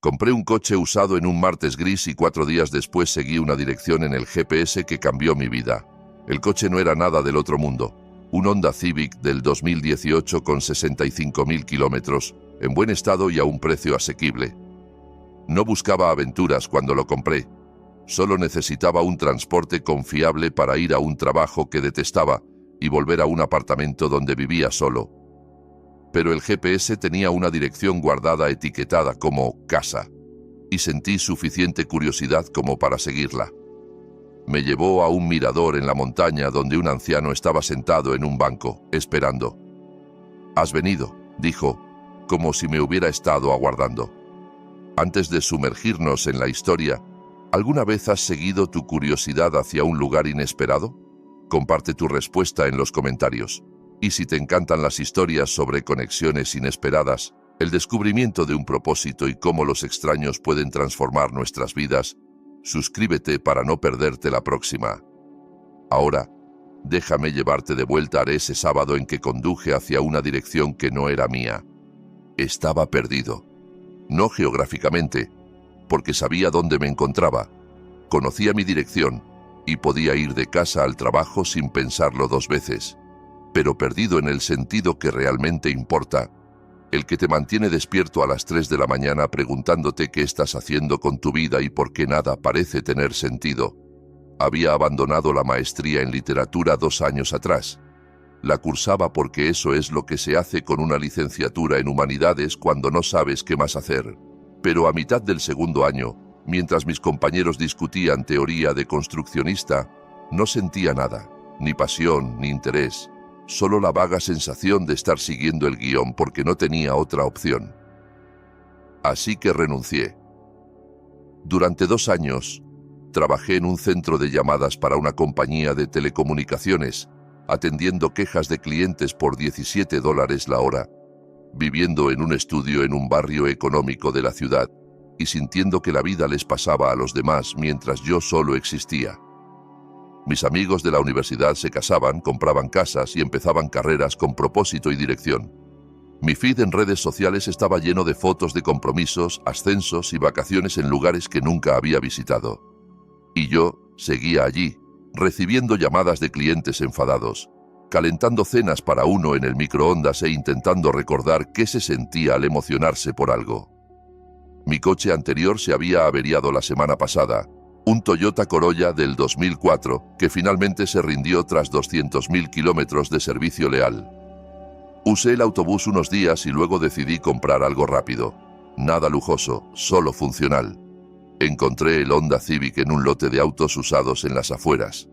Compré un coche usado en un martes gris y 4 días después seguí una dirección en el GPS que cambió mi vida. El coche no era nada del otro mundo. Un Honda Civic del 2018 con 65.000 kilómetros, en buen estado y a un precio asequible. No buscaba aventuras cuando lo compré. Solo necesitaba un transporte confiable para ir a un trabajo que detestaba y volver a un apartamento donde vivía solo. Pero el GPS tenía una dirección guardada etiquetada como casa, y sentí suficiente curiosidad como para seguirla. Me llevó a un mirador en la montaña donde un anciano estaba sentado en un banco, esperando. «Has venido», dijo, como si me hubiera estado aguardando. Antes de sumergirnos en la historia, ¿alguna vez has seguido tu curiosidad hacia un lugar inesperado? Comparte tu respuesta en los comentarios. Y si te encantan las historias sobre conexiones inesperadas, el descubrimiento de un propósito y cómo los extraños pueden transformar nuestras vidas, suscríbete para no perderte la próxima. Ahora, déjame llevarte de vuelta a ese sábado en que conduje hacia una dirección que no era mía. Estaba perdido. No geográficamente, porque sabía dónde me encontraba. Conocía mi dirección y podía ir de casa al trabajo sin pensarlo 2 veces. Pero perdido en el sentido que realmente importa, el que te mantiene despierto a las 3 de la mañana preguntándote qué estás haciendo con tu vida y por qué nada parece tener sentido. Había abandonado la maestría en literatura 2 años atrás. La cursaba porque eso es lo que se hace con una licenciatura en humanidades cuando no sabes qué más hacer. Pero a mitad del segundo año, mientras mis compañeros discutían teoría de construccionista, no sentía nada, ni pasión, ni interés. Solo la vaga sensación de estar siguiendo el guión porque no tenía otra opción. Así que renuncié. Durante 2 años, trabajé en un centro de llamadas para una compañía de telecomunicaciones, atendiendo quejas de clientes por $17 la hora, viviendo en un estudio en un barrio económico de la ciudad y sintiendo que la vida les pasaba a los demás mientras yo solo existía. Mis amigos de la universidad se casaban, compraban casas y empezaban carreras con propósito y dirección. Mi feed en redes sociales estaba lleno de fotos de compromisos, ascensos y vacaciones en lugares que nunca había visitado. Y yo seguía allí, recibiendo llamadas de clientes enfadados, calentando cenas para uno en el microondas e intentando recordar qué se sentía al emocionarse por algo. Mi coche anterior se había averiado la semana pasada, un Toyota Corolla del 2004, que finalmente se rindió tras 200.000 kilómetros de servicio leal. Usé el autobús unos días y luego decidí comprar algo rápido. Nada lujoso, solo funcional. Encontré el Honda Civic en un lote de autos usados en las afueras.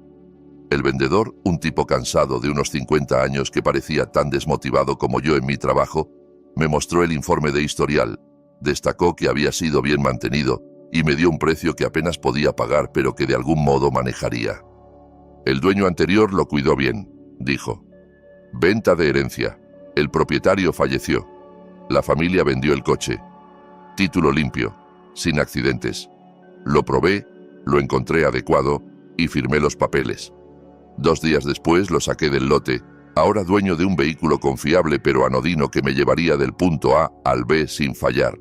El vendedor, un tipo cansado de unos 50 años que parecía tan desmotivado como yo en mi trabajo, me mostró el informe de historial, destacó que había sido bien mantenido y me dio un precio que apenas podía pagar pero que de algún modo manejaría. El dueño anterior lo cuidó bien, dijo. Venta de herencia. El propietario falleció. La familia vendió el coche. Título limpio, sin accidentes. Lo probé, lo encontré adecuado y firmé los papeles. 2 días después lo saqué del lote, ahora dueño de un vehículo confiable pero anodino que me llevaría del punto A al B sin fallar.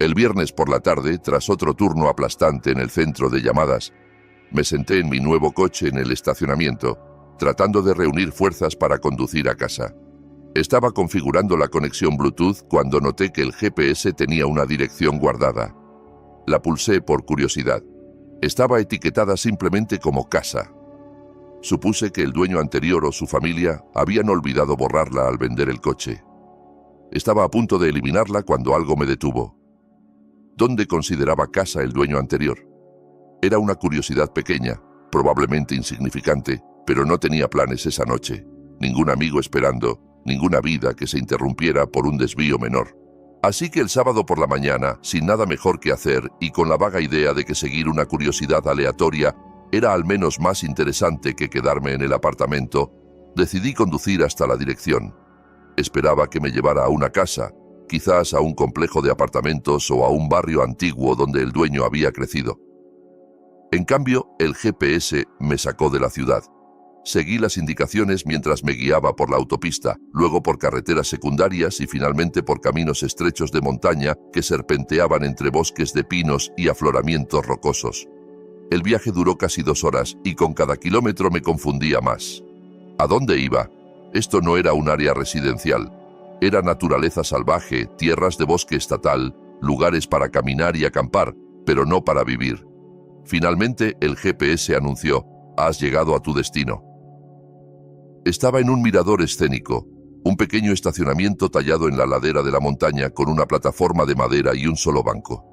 El viernes por la tarde, tras otro turno aplastante en el centro de llamadas, me senté en mi nuevo coche en el estacionamiento, tratando de reunir fuerzas para conducir a casa. Estaba configurando la conexión Bluetooth cuando noté que el GPS tenía una dirección guardada. La pulsé por curiosidad. Estaba etiquetada simplemente como casa. Supuse que el dueño anterior o su familia habían olvidado borrarla al vender el coche. Estaba a punto de eliminarla cuando algo me detuvo. ¿Dónde consideraba casa el dueño anterior? Era una curiosidad pequeña, probablemente insignificante, pero no tenía planes esa noche. Ningún amigo esperando, ninguna vida que se interrumpiera por un desvío menor. Así que el sábado por la mañana, sin nada mejor que hacer y con la vaga idea de que seguir una curiosidad aleatoria era al menos más interesante que quedarme en el apartamento, decidí conducir hasta la dirección. Esperaba que me llevara a una casa, quizás a un complejo de apartamentos o a un barrio antiguo donde el dueño había crecido. En cambio, el GPS me sacó de la ciudad. Seguí las indicaciones mientras me guiaba por la autopista, luego por carreteras secundarias y finalmente por caminos estrechos de montaña que serpenteaban entre bosques de pinos y afloramientos rocosos. El viaje duró casi 2 horas y con cada kilómetro me confundía más. ¿A dónde iba? Esto no era un área residencial. Era naturaleza salvaje, tierras de bosque estatal, lugares para caminar y acampar, pero no para vivir. Finalmente, el GPS anunció: has llegado a tu destino. Estaba en un mirador escénico, un pequeño estacionamiento tallado en la ladera de la montaña con una plataforma de madera y un solo banco.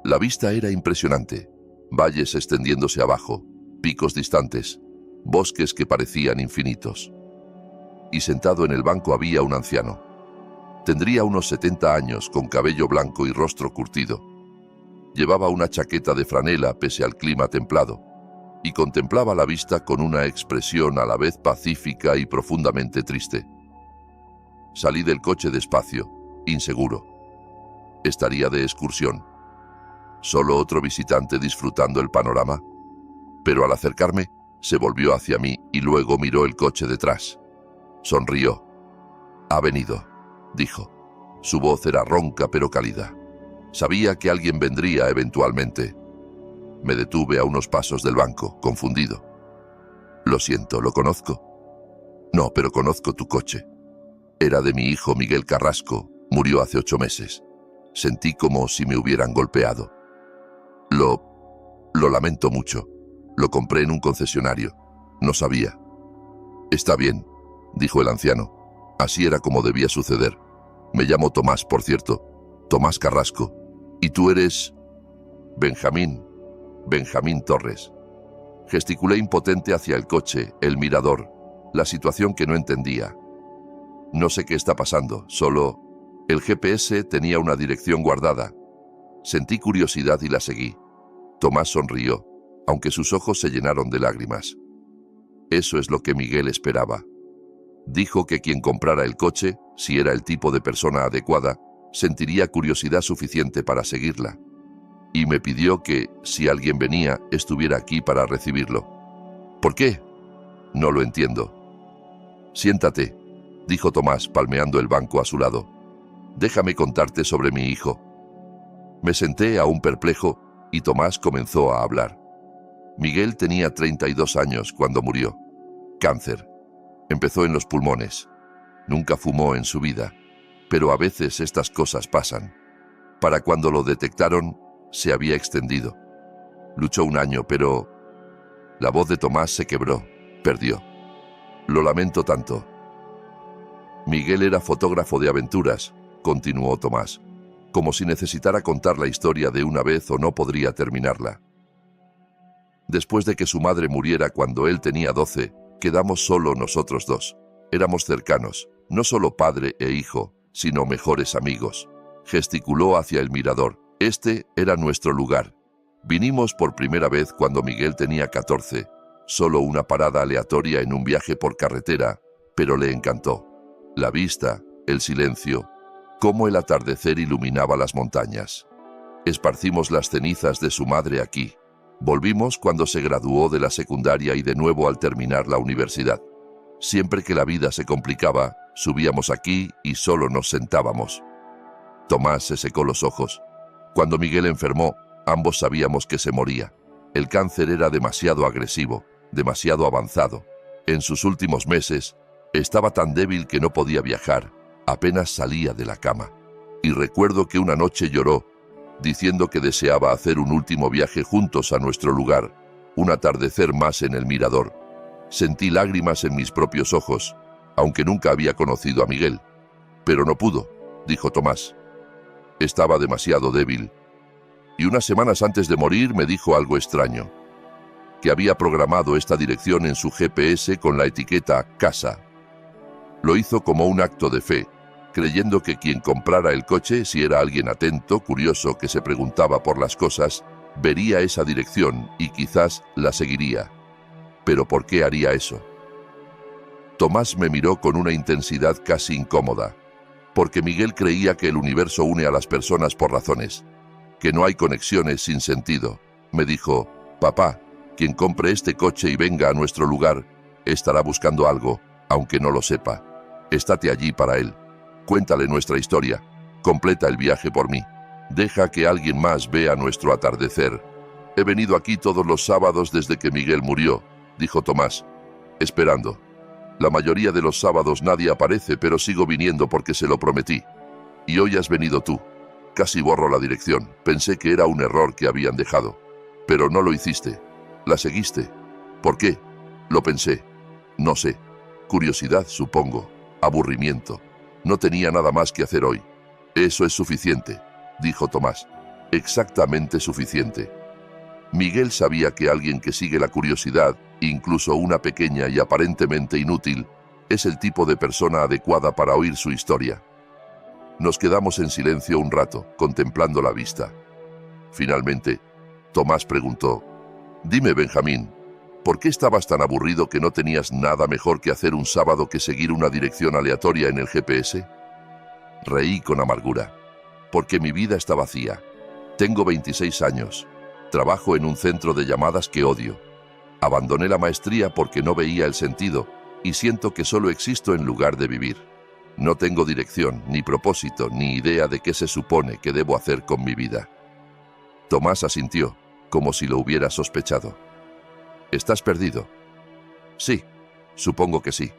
La vista era impresionante. Valles extendiéndose abajo, picos distantes, bosques que parecían infinitos. Y sentado en el banco había un anciano. Tendría unos 70 años, con cabello blanco y rostro curtido. Llevaba una chaqueta de franela pese al clima templado, y contemplaba la vista con una expresión a la vez pacífica y profundamente triste. Salí del coche despacio, inseguro. Estaría de excursión. ¿Solo otro visitante disfrutando el panorama? Pero al acercarme, se volvió hacia mí y luego miró el coche detrás. Sonrió. «Ha venido», dijo. Su voz era ronca pero cálida. Sabía que alguien vendría eventualmente. Me detuve a unos pasos del banco, confundido. «Lo siento, ¿lo conozco?» «No, pero conozco tu coche. Era de mi hijo Miguel Carrasco. Murió hace 8 meses. Sentí como si me hubieran golpeado. Lo lamento mucho. Lo compré en un concesionario. No sabía». «Está bien», dijo el anciano. Así era como debía suceder. «Me llamo Tomás, por cierto. Tomás Carrasco. ¿Y tú eres?» «Benjamín Torres». Gesticulé impotente hacia el coche, el mirador, la situación que no entendía. No sé qué está pasando, solo... El GPS tenía una dirección guardada. Sentí curiosidad y la seguí. Tomás sonrió, aunque sus ojos se llenaron de lágrimas. Eso es lo que Miguel esperaba. Dijo que quien comprara el coche, si era el tipo de persona adecuada, sentiría curiosidad suficiente para seguirla. Y me pidió que, si alguien venía, estuviera aquí para recibirlo. ¿Por qué? No lo entiendo. Siéntate, dijo Tomás, palmeando el banco a su lado. Déjame contarte sobre mi hijo. Me senté aún perplejo y Tomás comenzó a hablar. Miguel tenía 32 años cuando murió. Cáncer. Empezó en los pulmones. Nunca fumó en su vida, pero a veces estas cosas pasan. Para cuando lo detectaron, se había extendido. Luchó 1 año, pero... La voz de Tomás se quebró. Perdió. Lo lamento tanto. Miguel era fotógrafo de aventuras, continuó Tomás, como si necesitara contar la historia de una vez o no podría terminarla. Después de que su madre muriera cuando él tenía 12, quedamos solo nosotros 2. Éramos cercanos, no solo padre e hijo, sino mejores amigos. Gesticuló hacia el mirador. Este era nuestro lugar. Vinimos por primera vez cuando Miguel tenía 14. Solo una parada aleatoria en un viaje por carretera, pero le encantó. La vista, el silencio, cómo el atardecer iluminaba las montañas. Esparcimos las cenizas de su madre aquí. Volvimos cuando se graduó de la secundaria y de nuevo al terminar la universidad. Siempre que la vida se complicaba, subíamos aquí y solo nos sentábamos. Tomás se secó los ojos. Cuando Miguel enfermó, ambos sabíamos que se moría. El cáncer era demasiado agresivo, demasiado avanzado. En sus últimos meses, estaba tan débil que no podía viajar, apenas salía de la cama. Y recuerdo que una noche lloró, diciendo que deseaba hacer un último viaje juntos a nuestro lugar, un atardecer más en el mirador. Sentí lágrimas en mis propios ojos, aunque nunca había conocido a Miguel. Pero no pudo, dijo Tomás. Estaba demasiado débil. Y unas semanas antes de morir me dijo algo extraño, que había programado esta dirección en su GPS con la etiqueta casa. Lo hizo como un acto de fe, creyendo que quien comprara el coche, si era alguien atento, curioso, que se preguntaba por las cosas, vería esa dirección y quizás la seguiría. ¿Pero por qué haría eso? Tomás me miró con una intensidad casi incómoda, porque Miguel creía que el universo une a las personas por razones, que no hay conexiones sin sentido. Me dijo, papá, Quien compre este coche y venga a nuestro lugar, estará buscando algo, aunque no lo sepa. Estate allí para él. Cuéntale nuestra historia. Completa el viaje por mí. Deja que alguien más vea nuestro atardecer. He venido aquí todos los sábados desde que Miguel murió, dijo Tomás, esperando. La mayoría de los sábados nadie aparece, pero sigo viniendo porque se lo prometí. Y hoy has venido tú. Casi borro la dirección. Pensé que era un error que habían dejado. Pero no lo hiciste. La seguiste. ¿Por qué? Lo pensé. No sé. Curiosidad, supongo. Aburrimiento. No tenía nada más que hacer hoy. Eso es suficiente, dijo Tomás. Exactamente suficiente. Miguel sabía que alguien que sigue la curiosidad, incluso una pequeña y aparentemente inútil, es el tipo de persona adecuada para oír su historia. Nos quedamos en silencio un rato, contemplando la vista. Finalmente, Tomás preguntó, «Dime, Benjamín, ¿por qué estabas tan aburrido que no tenías nada mejor que hacer un sábado que seguir una dirección aleatoria en el GPS?» Reí con amargura. «Porque mi vida está vacía. Tengo 26 años. Trabajo en un centro de llamadas que odio. Abandoné la maestría porque no veía el sentido y siento que solo existo en lugar de vivir. No tengo dirección, ni propósito, ni idea de qué se supone que debo hacer con mi vida». Tomás asintió, como si lo hubiera sospechado. «¿Estás perdido?» «Sí, supongo que sí».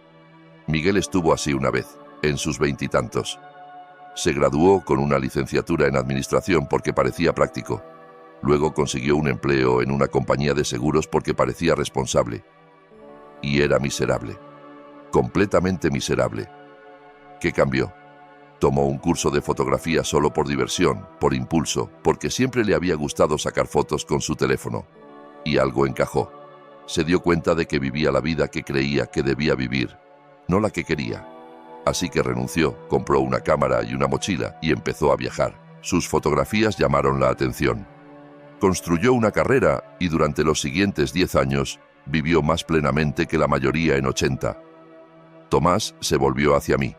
Miguel estuvo así una vez, en sus 20 y tantos. Se graduó con una licenciatura en administración porque parecía práctico. Luego consiguió un empleo en una compañía de seguros porque parecía responsable. Y era miserable. Completamente miserable. ¿Qué cambió? Tomó un curso de fotografía solo por diversión, por impulso, porque siempre le había gustado sacar fotos con su teléfono. Y algo encajó. Se dio cuenta de que vivía la vida que creía que debía vivir, no la que quería. Así que renunció, compró una cámara y una mochila y empezó a viajar. Sus fotografías llamaron la atención. Construyó una carrera y durante los siguientes 10 años vivió más plenamente que la mayoría en 80. Tomás se volvió hacia mí.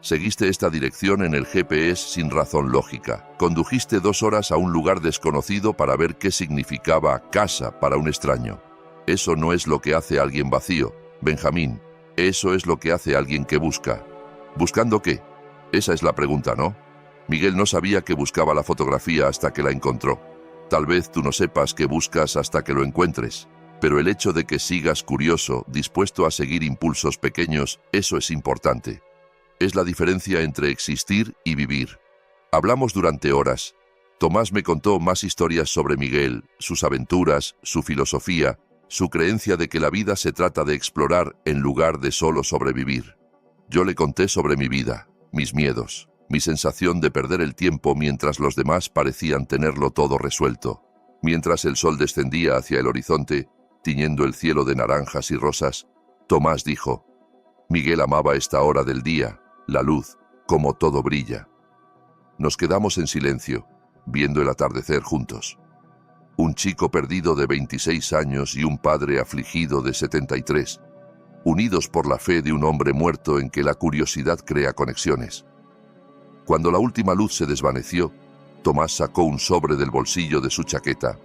Seguiste esta dirección en el GPS sin razón lógica. Condujiste 2 horas a un lugar desconocido para ver qué significaba casa para un extraño. Eso no es lo que hace alguien vacío, Benjamín. Eso es lo que hace alguien que busca. ¿Buscando qué? Esa es la pregunta, ¿no? Miguel no sabía que buscaba la fotografía hasta que la encontró. Tal vez tú no sepas qué buscas hasta que lo encuentres, pero el hecho de que sigas curioso, dispuesto a seguir impulsos pequeños, eso es importante. Es la diferencia entre existir y vivir. Hablamos durante horas. Tomás me contó más historias sobre Miguel, sus aventuras, su filosofía, su creencia de que la vida se trata de explorar en lugar de solo sobrevivir. Yo le conté sobre mi vida, mis miedos, mi sensación de perder el tiempo mientras los demás parecían tenerlo todo resuelto. Mientras el sol descendía hacia el horizonte, tiñendo el cielo de naranjas y rosas, Tomás dijo, «Miguel amaba esta hora del día, la luz, como todo brilla». Nos quedamos en silencio, viendo el atardecer juntos. Un chico perdido de 26 años y un padre afligido de 73, unidos por la fe de un hombre muerto en que la curiosidad crea conexiones. Cuando la última luz se desvaneció, Tomás sacó un sobre del bolsillo de su chaqueta.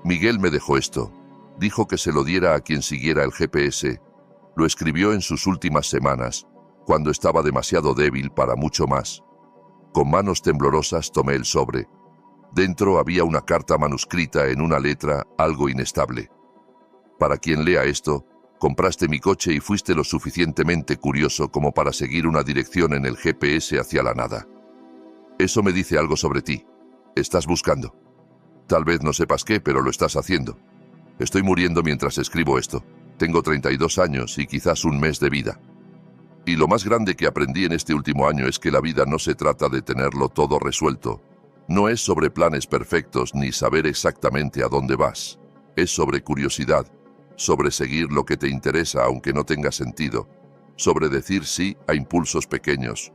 «Miguel me dejó esto. Dijo que se lo diera a quien siguiera el GPS. Lo escribió en sus últimas semanas, cuando estaba demasiado débil para mucho más». Con manos temblorosas tomé el sobre. Dentro había una carta manuscrita en una letra algo inestable. «Para quien lea esto, compraste mi coche y fuiste lo suficientemente curioso como para seguir una dirección en el GPS hacia la nada. Eso me dice algo sobre ti. Estás buscando. Tal vez no sepas qué, pero lo estás haciendo. Estoy muriendo mientras escribo esto. Tengo 32 años y quizás un mes de vida. Y lo más grande que aprendí en este último año es que la vida no se trata de tenerlo todo resuelto. No es sobre planes perfectos ni saber exactamente a dónde vas. Es sobre curiosidad, sobre seguir lo que te interesa aunque no tenga sentido, sobre decir sí a impulsos pequeños.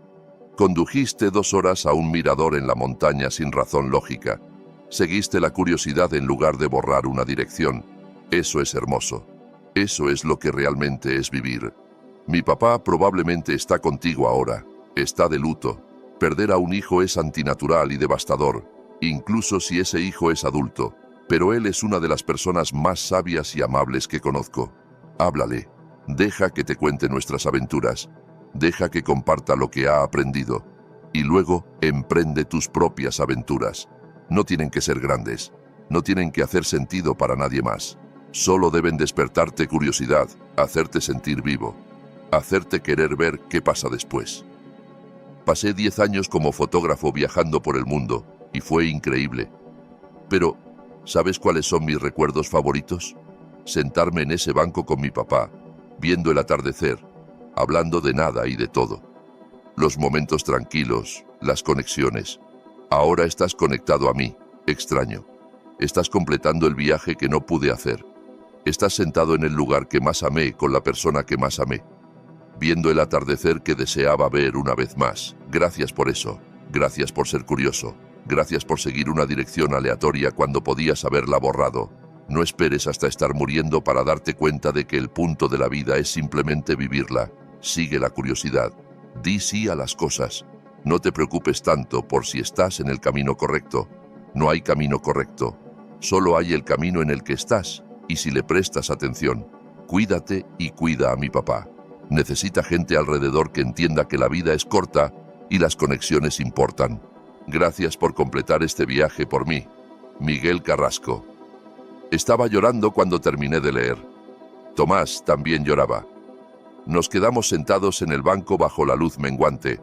Condujiste 2 horas a un mirador en la montaña sin razón lógica. Seguiste la curiosidad en lugar de borrar una dirección. Eso es hermoso. Eso es lo que realmente es vivir. Mi papá probablemente está contigo ahora. Está de luto. Perder a un hijo es antinatural y devastador, incluso si ese hijo es adulto. pero él es una de las personas más sabias y amables que conozco. Háblale, deja que te cuente nuestras aventuras, deja que comparta lo que ha aprendido, y luego emprende tus propias aventuras. No tienen que ser grandes, no tienen que hacer sentido para nadie más. Solo deben despertarte curiosidad, hacerte sentir vivo, hacerte querer ver qué pasa después. Pasé 10 años como fotógrafo viajando por el mundo, y fue increíble. Pero, ¿sabes cuáles son mis recuerdos favoritos? Sentarme en ese banco con mi papá, viendo el atardecer, hablando de nada y de todo. Los momentos tranquilos, las conexiones. Ahora estás conectado a mí, extraño. Estás completando el viaje que no pude hacer. Estás sentado en el lugar que más amé con la persona que más amé, viendo el atardecer que deseaba ver una vez más. Gracias por eso, gracias por ser curioso, gracias por seguir una dirección aleatoria cuando podías haberla borrado. No esperes hasta estar muriendo para darte cuenta de que el punto de la vida es simplemente vivirla. Sigue la curiosidad, di sí a las cosas. No te preocupes tanto por si estás en el camino correcto. No hay camino correcto, solo hay el camino en el que estás, y si le prestas atención, cuídate y cuida a mi papá. Necesita gente alrededor que entienda que la vida es corta y las conexiones importan. Gracias por completar este viaje por mí. Miguel Carrasco. Estaba llorando cuando terminé de leer. Tomás también lloraba. Nos quedamos sentados en el banco bajo la luz menguante,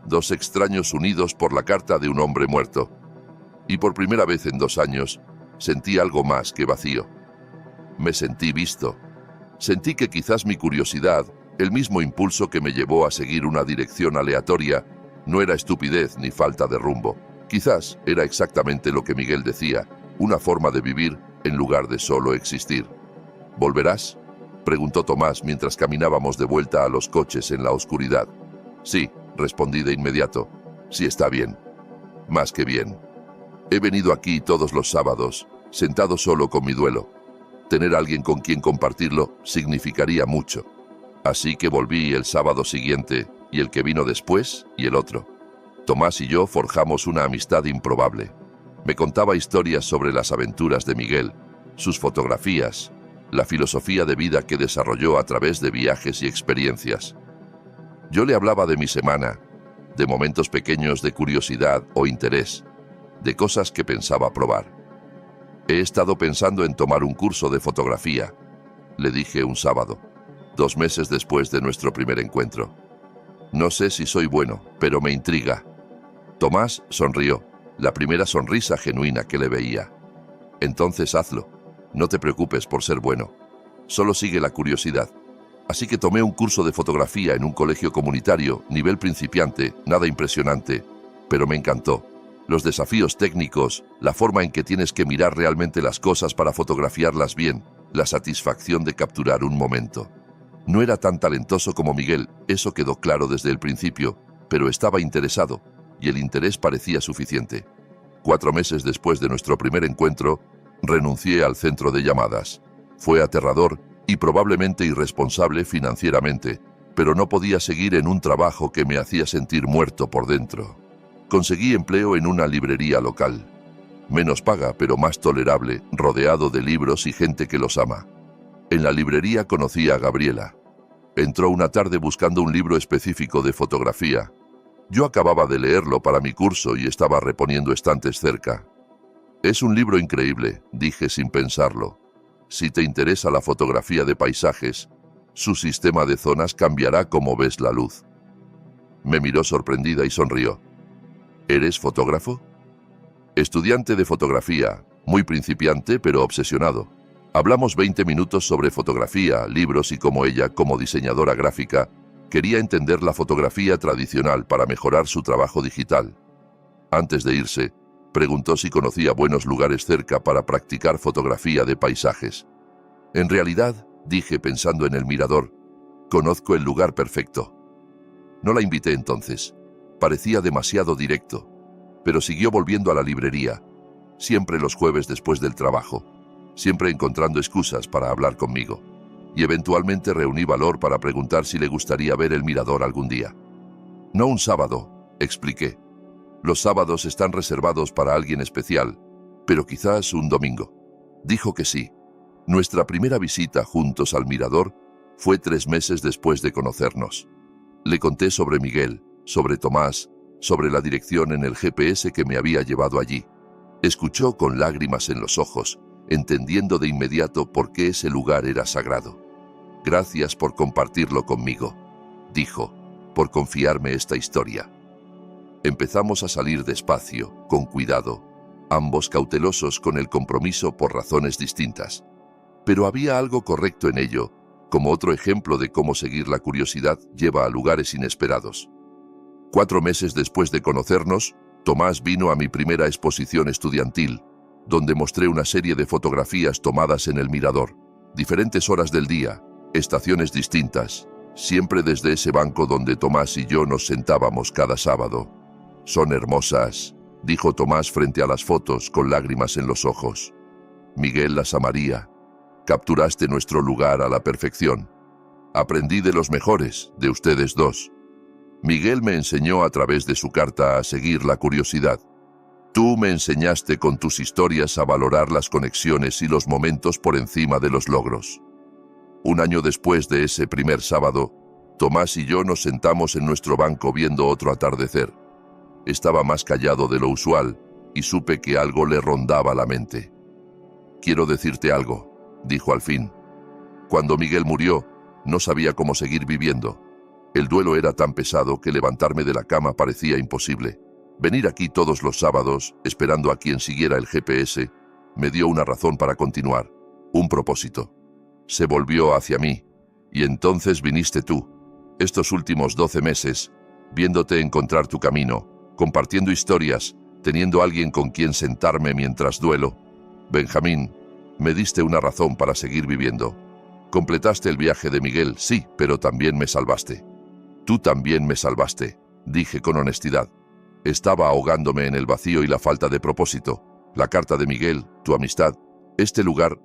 dos extraños unidos por la carta de un hombre muerto. Y por primera vez en 2 años, sentí algo más que vacío. Me sentí visto. Sentí que quizás mi curiosidad, el mismo impulso que me llevó a seguir una dirección aleatoria, no era estupidez ni falta de rumbo. Quizás era exactamente lo que Miguel decía, una forma de vivir en lugar de solo existir. ¿Volverás?, preguntó Tomás mientras caminábamos de vuelta a los coches en la oscuridad. Sí, respondí de inmediato. Sí, está bien. Más que bien. He venido aquí todos los sábados, sentado solo con mi duelo. Tener a alguien con quien compartirlo significaría mucho. Así que volví el sábado siguiente, y el que vino después, y el otro. Tomás y yo forjamos una amistad improbable. Me contaba historias sobre las aventuras de Miguel, sus fotografías, la filosofía de vida que desarrolló a través de viajes y experiencias. Yo le hablaba de mi semana, de momentos pequeños de curiosidad o interés, de cosas que pensaba probar. He estado pensando en tomar un curso de fotografía, le dije un sábado, 2 meses después de nuestro primer encuentro. No sé si soy bueno, pero me intriga. Tomás sonrió, la primera sonrisa genuina que le veía. Entonces hazlo. No te preocupes por ser bueno. Solo sigue la curiosidad. Así que tomé un curso de fotografía en un colegio comunitario, nivel principiante, nada impresionante, pero me encantó. Los desafíos técnicos, la forma en que tienes que mirar realmente las cosas para fotografiarlas bien, la satisfacción de capturar un momento. No era tan talentoso como Miguel, eso quedó claro desde el principio, pero estaba interesado, y el interés parecía suficiente. 4 meses después de nuestro primer encuentro, renuncié al centro de llamadas. Fue aterrador y probablemente irresponsable financieramente, pero no podía seguir en un trabajo que me hacía sentir muerto por dentro. Conseguí empleo en una librería local. Menos paga, pero más tolerable, rodeado de libros y gente que los ama. En la librería conocí a Gabriela. Entró una tarde buscando un libro específico de fotografía. Yo acababa de leerlo para mi curso y estaba reponiendo estantes cerca. Es un libro increíble, dije sin pensarlo. Si te interesa la fotografía de paisajes, su sistema de zonas cambiará como ves la luz. Me miró sorprendida y sonrió. ¿Eres fotógrafo? Estudiante de fotografía, muy principiante pero obsesionado. Hablamos 20 minutos sobre fotografía, libros y cómo ella, como diseñadora gráfica, quería entender la fotografía tradicional para mejorar su trabajo digital. Antes de irse, preguntó si conocía buenos lugares cerca para practicar fotografía de paisajes. En realidad, dije pensando en el mirador, conozco el lugar perfecto. No la invité entonces. Parecía demasiado directo, pero siguió volviendo a la librería, siempre los jueves después del trabajo, siempre encontrando excusas para hablar conmigo, y eventualmente reuní valor para preguntar si le gustaría ver el mirador algún día. No un sábado, expliqué. Los sábados están reservados para alguien especial, pero quizás un domingo. Dijo que sí. Nuestra primera visita juntos al mirador fue 3 meses después de conocernos. Le conté sobre Miguel, sobre Tomás, sobre la dirección en el GPS que me había llevado allí. Escuchó con lágrimas en los ojos, entendiendo de inmediato por qué ese lugar era sagrado. Gracias por compartirlo conmigo, dijo, por confiarme esta historia. Empezamos a salir despacio, con cuidado, ambos cautelosos con el compromiso por razones distintas. Pero había algo correcto en ello, como otro ejemplo de cómo seguir la curiosidad lleva a lugares inesperados. 4 meses después de conocernos, Tomás vino a mi primera exposición estudiantil, donde mostré una serie de fotografías tomadas en el mirador, diferentes horas del día, estaciones distintas, siempre desde ese banco donde Tomás y yo nos sentábamos cada sábado. «Son hermosas», dijo Tomás frente a las fotos con lágrimas en los ojos. «Miguel las amaría. Capturaste nuestro lugar a la perfección. Aprendí de los mejores, de ustedes dos. Miguel me enseñó a través de su carta a seguir la curiosidad. Tú me enseñaste con tus historias a valorar las conexiones y los momentos por encima de los logros». 1 año después de ese primer sábado, Tomás y yo nos sentamos en nuestro banco viendo otro atardecer. Estaba más callado de lo usual y supe que algo le rondaba la mente. «Quiero decirte algo», dijo al fin. «Cuando Miguel murió, no sabía cómo seguir viviendo. El duelo era tan pesado que levantarme de la cama parecía imposible. Venir aquí todos los sábados, esperando a quien siguiera el GPS, me dio una razón para continuar, un propósito. Se volvió hacia mí, y entonces viniste tú, estos últimos 12 meses, viéndote encontrar tu camino, compartiendo historias, teniendo alguien con quien sentarme mientras duelo. Benjamín, me diste una razón para seguir viviendo. Completaste el viaje de Miguel, sí, pero también me salvaste». «Tú también me salvaste», dije con honestidad. Estaba ahogándome en el vacío y la falta de propósito. La carta de Miguel, tu amistad, este lugar,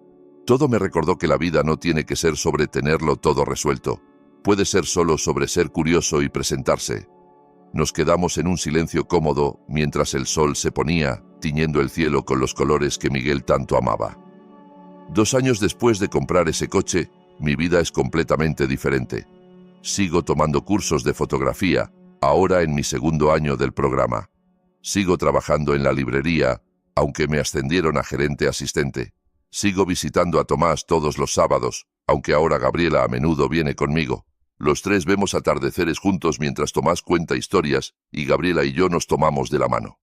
todo me recordó que la vida no tiene que ser sobre tenerlo todo resuelto. Puede ser solo sobre ser curioso y presentarse. Nos quedamos en un silencio cómodo mientras el sol se ponía, tiñendo el cielo con los colores que Miguel tanto amaba. 2 años después de comprar ese coche, mi vida es completamente diferente. Sigo tomando cursos de fotografía, ahora en mi 2.º año del programa. Sigo trabajando en la librería, aunque me ascendieron a gerente asistente. Sigo visitando a Tomás todos los sábados, aunque ahora Gabriela a menudo viene conmigo. Los 3 vemos atardeceres juntos mientras Tomás cuenta historias y Gabriela y yo nos tomamos de la mano.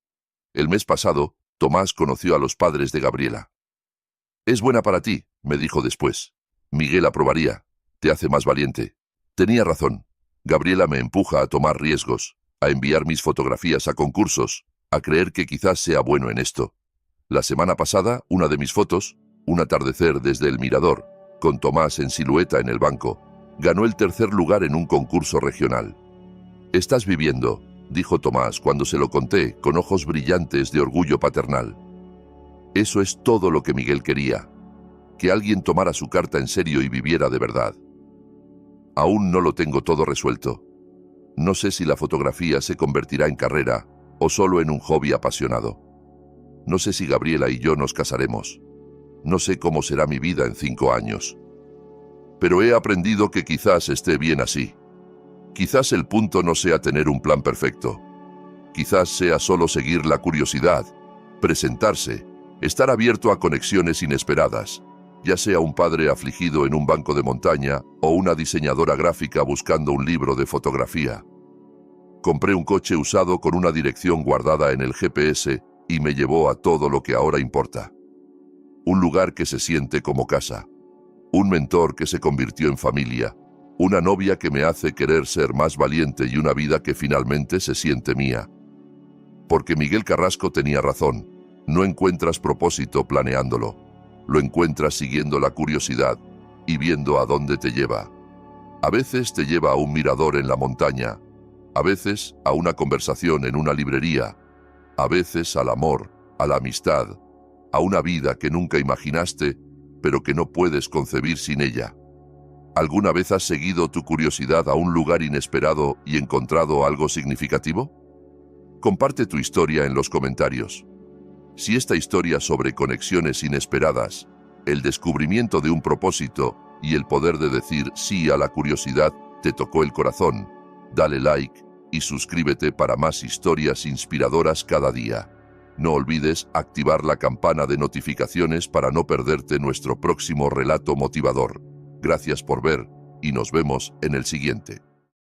El mes pasado, Tomás conoció a los padres de Gabriela. «Es buena para ti», me dijo después. «Miguel aprobaría. Te hace más valiente». Tenía razón. Gabriela me empuja a tomar riesgos, a enviar mis fotografías a concursos, a creer que quizás sea bueno en esto. La semana pasada, una de mis fotos, un atardecer desde el mirador, con Tomás en silueta en el banco, ganó el 3er lugar en un concurso regional. «Estás viviendo», dijo Tomás cuando se lo conté, con ojos brillantes de orgullo paternal. Eso es todo lo que Miguel quería, que alguien tomara su carta en serio y viviera de verdad. Aún no lo tengo todo resuelto. No sé si la fotografía se convertirá en carrera o solo en un hobby apasionado. No sé si Gabriela y yo nos casaremos. No sé cómo será mi vida en 5 años. Pero he aprendido que quizás esté bien así. Quizás el punto no sea tener un plan perfecto. Quizás sea solo seguir la curiosidad, presentarse, estar abierto a conexiones inesperadas, ya sea un padre afligido en un banco de montaña o una diseñadora gráfica buscando un libro de fotografía. Compré un coche usado con una dirección guardada en el GPS y me llevó a todo lo que ahora importa. Un lugar que se siente como casa. Un mentor que se convirtió en familia. Una novia que me hace querer ser más valiente y una vida que finalmente se siente mía. Porque Miguel Carrasco tenía razón. No encuentras propósito planeándolo. Lo encuentras siguiendo la curiosidad y viendo a dónde te lleva. A veces te lleva a un mirador en la montaña, a veces a una conversación en una librería, a veces al amor, a la amistad, a una vida que nunca imaginaste, pero que no puedes concebir sin ella. ¿Alguna vez has seguido tu curiosidad a un lugar inesperado y encontrado algo significativo? Comparte tu historia en los comentarios. Si esta historia sobre conexiones inesperadas el descubrimiento de un propósito y el poder de decir sí a la curiosidad te tocó el corazón. Dale like y suscríbete para más historias inspiradoras cada día. No olvides activar la campana de notificaciones para no perderte nuestro próximo relato motivador. Gracias por ver y nos vemos en el siguiente.